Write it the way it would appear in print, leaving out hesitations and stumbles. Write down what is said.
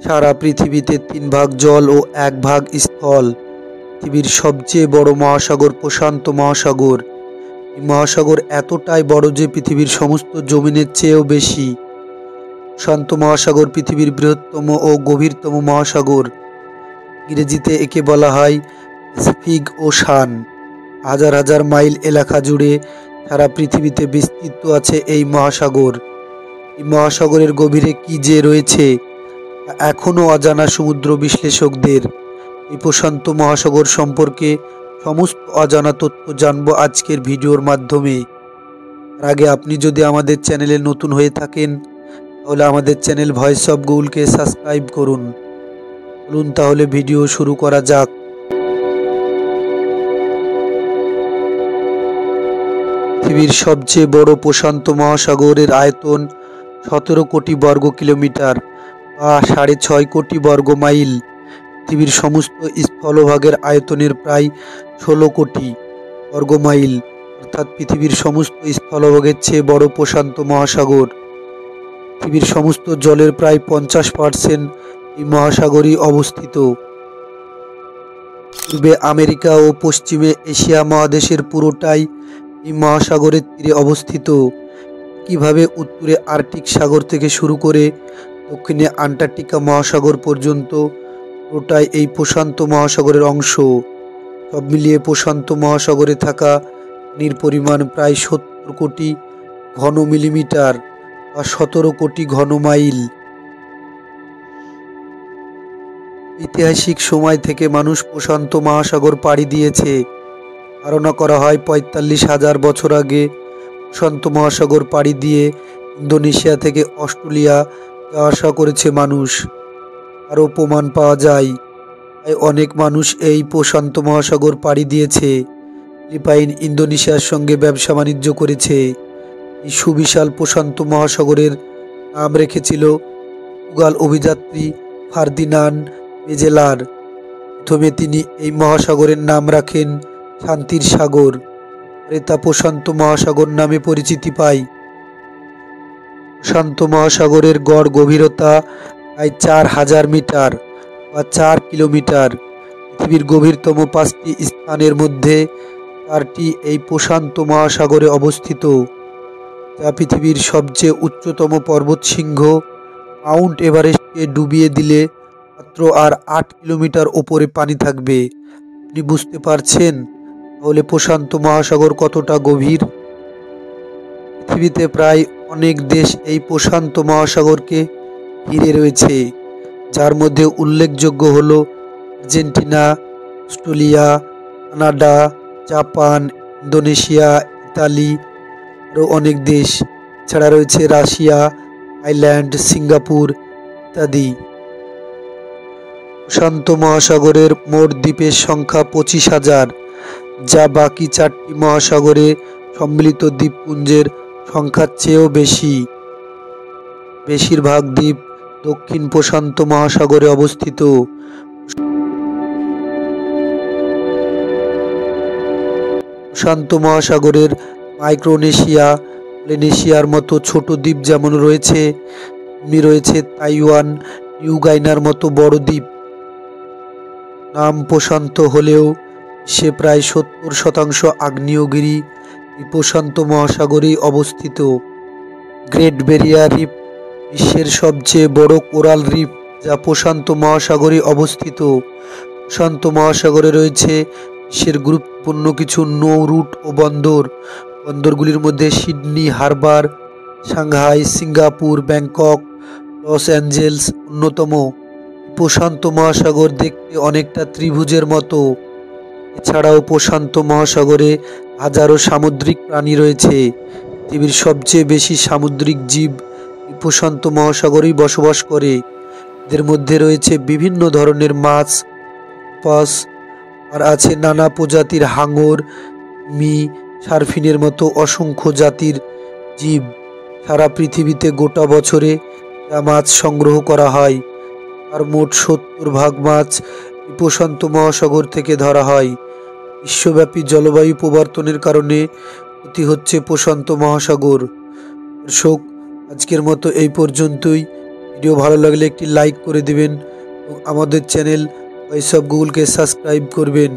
সারা পৃথিবীতে 3 ভাগ জল ও 1 ভাগ স্থল। পৃথিবীর সবচেয়ে বড় মহাসাগর প্রশান্ত মহাসাগর। এই মহাসাগর এতটাই বড় যে পৃথিবীর সমস্ত জমিনের চেয়েও বেশি। প্রশান্ত মহাসাগর পৃথিবীর বৃহত্তম ও গভীরতম মহাসাগর। ইংরেজিতে একে বলা হয় প্যাসিফিক ওশান। হাজার হাজার মাইল এলাকা জুড়ে সারা পৃথিবীতে বিস্তৃত আছে এই মহাসাগর। এই মহাসাগরের গভীরে কি যে রয়েছে তা এখনও অজানা সমুদ্র বিশ্লেষকদের। এই প্রশান্ত মহাসাগর সম্পর্কে সমস্ত অজানা তথ্য জানবো আজকের ভিডিওর মাধ্যমে। তার আগে আপনি যদি আমাদের চ্যানেলে নতুন হয়ে থাকেন তাহলে আমাদের চ্যানেল ভয়েস অফ গুগলকে সাবস্ক্রাইব করুন। চলুন তাহলে ভিডিও শুরু করা যাক। পৃথিবীর সবচেয়ে বড় প্রশান্ত মহাসাগরের আয়তন 17 কোটি বর্গ কিলোমিটার বা 6.5 কোটি বর্গ মাইল। পৃথিবীর সমস্ত স্থলভাগের আয়তনের প্রায় 16 কোটি বর্গ মাইল, অর্থাৎ পৃথিবীর সমস্ত স্থলভাগের চেয়ে বড় প্রশান্ত মহাসাগর। পৃথিবীর সমস্ত জলের প্রায় 50% এই মহাসাগরই অবস্থিত। পূর্বে আমেরিকা ও পশ্চিমে এশিয়া মহাদেশের পুরোটাই এই মহাসাগরের তীরে অবস্থিত। কিভাবে উত্তরে আর্কটিক সাগর থেকে শুরু করে দক্ষিণে আন্টার্কটিকা মহাসাগর পর্যন্ত পুরোটাই এই প্রশান্ত মহাসাগরের অংশ। সব মিলিয়ে প্রশান্ত মহাসাগরে থাকা পানির পরিমাণ প্রায় 70 কোটি ঘন মিলিমিটার বা 17 কোটি ঘন মাইল। ঐতিহাসিক সময় থেকে মানুষ প্রশান্ত মহাসাগর পাড়ি দিয়েছে। ধারণা করা হয় 45,000 বছর আগে প্রশান্ত মহাসাগর পাড়ি দিয়ে ইন্দোনেশিয়া থেকে অস্ট্রেলিয়া যাওয়া আসা করেছে মানুষ। আরও প্রমাণ পাওয়া যায়। তাই অনেক মানুষ এই প্রশান্ত মহাসাগর পাড়ি দিয়েছে। ফিলিপাইন ইন্দোনেশিয়ার সঙ্গে ব্যবসা বাণিজ্য করেছে। এই সুবিশাল প্রশান্ত মহাসাগরের নাম রেখেছিল পর্তুগাল অভিযাত্রী ফার্দিনান্দ মেজেলার। প্রথমে তিনি এই মহাসাগরের নাম রাখেন শান্তির সাগর, পরে তা প্রশান্ত মহাসাগর নামে পরিচিতি পায়। প্রশান্ত মহাসাগরের গড় গভীরতা প্রায় 4000 মিটার বা 4 কিলোমিটার। পৃথিবীর গভীরতম 5টি স্থানের মধ্যে 4টি এই প্রশান্ত মহাসাগরে অবস্থিত, যা পৃথিবীর সবচেয়ে উচ্চতম পর্বতশৃঙ্গ মাউন্ট এভারেস্টকে ডুবিয়ে দিলে মাত্র আর 8 কিলোমিটার ওপরে পানি থাকবে। আপনি বুঝতে পারছেন তাহলে প্রশান্ত মহাসাগর কতটা গভীর? পৃথিবীতে প্রায় অনেক দেশ এই প্রশান্ত মহাসাগরকে ঘিরে রয়েছে, যার মধ্যে উল্লেখযোগ্য হল Argentina, Australia, Canada, Japan, Indonesia, Italy, আরও অনেক দেশ। এছাড়া রয়েছে রাশিয়া, থাইল্যান্ড, সিঙ্গাপুর ইত্যাদি। প্রশান্ত মহাসাগরের মোট দ্বীপের সংখ্যা 25,000, যা বাকি 4টি মহাসাগরে সম্মিলিত দ্বীপপুঞ্জের সংখ্যার চেয়েও বেশি। বেশিরভাগ দ্বীপ দক্ষিণ প্রশান্ত মহাসাগরে অবস্থিত। প্রশান্ত মহাসাগরের মাইক্রোনেশিয়া, পলিনেশিয়ার মতো ছোট দ্বীপ যেমন রয়েছে, তেমনি রয়েছে তাইওয়ান, নিউ গাইনার মতো বড় দ্বীপ। নাম প্রশান্ত হলেও সে প্রায় 70% আগ্নেয়গিরি এই প্রশান্ত মহাসাগরেই অবস্থিত। গ্রেট ব্যারিয়ার রিফ বিশ্বের সবচেয়ে বড় কোরাল রিফ, যা প্রশান্ত মহাসাগরে অবস্থিত। প্রশান্ত মহাসাগরে রয়েছে বিশ্বের গুরুত্বপূর্ণ কিছু নৌ রুট ও বন্দর। বন্দরগুলির মধ্যে Sydney harbour, Shanghai, Singapore, Bangkok, Los Angeles অন্যতম। প্রশান্ত মহাসাগর দেখতে অনেকটা ত্রিভুজের মতো। এছাড়াও প্রশান্ত মহাসাগরে হাজারো সামুদ্রিক প্রাণী রয়েছে। পৃথিবীর সবচেয়ে বেশি সামুদ্রিক জীব এই প্রশান্ত মহাসাগরেই বসবাস করে। এদের মধ্যে রয়েছে বিভিন্ন ধরনের মাছ, অক্টোপাস, আর আছে নানা প্রজাতির হাঙর, সার্ফিনের মতো অসংখ্য জাতির জীব। সারা পৃথিবীতে গোটা বছরে যা মাছ সংগ্রহ করা হয় তার মোট 70% মাছ এই প্রশান্ত মহাসাগর থেকে ধরা হয়। বিশ্বব্যাপী জলবায়ু পরিবর্তনের কারণে ক্ষতি হচ্ছে প্রশান্ত মহাসাগর। দর্শক, আজকের মতো এই পর্যন্তই। ভিডিও ভালো লাগলে একটি লাইক করে দিবেন এবং আমাদের চ্যানেল ভয়েস অফ গুগলকে সাবস্ক্রাইব করবেন।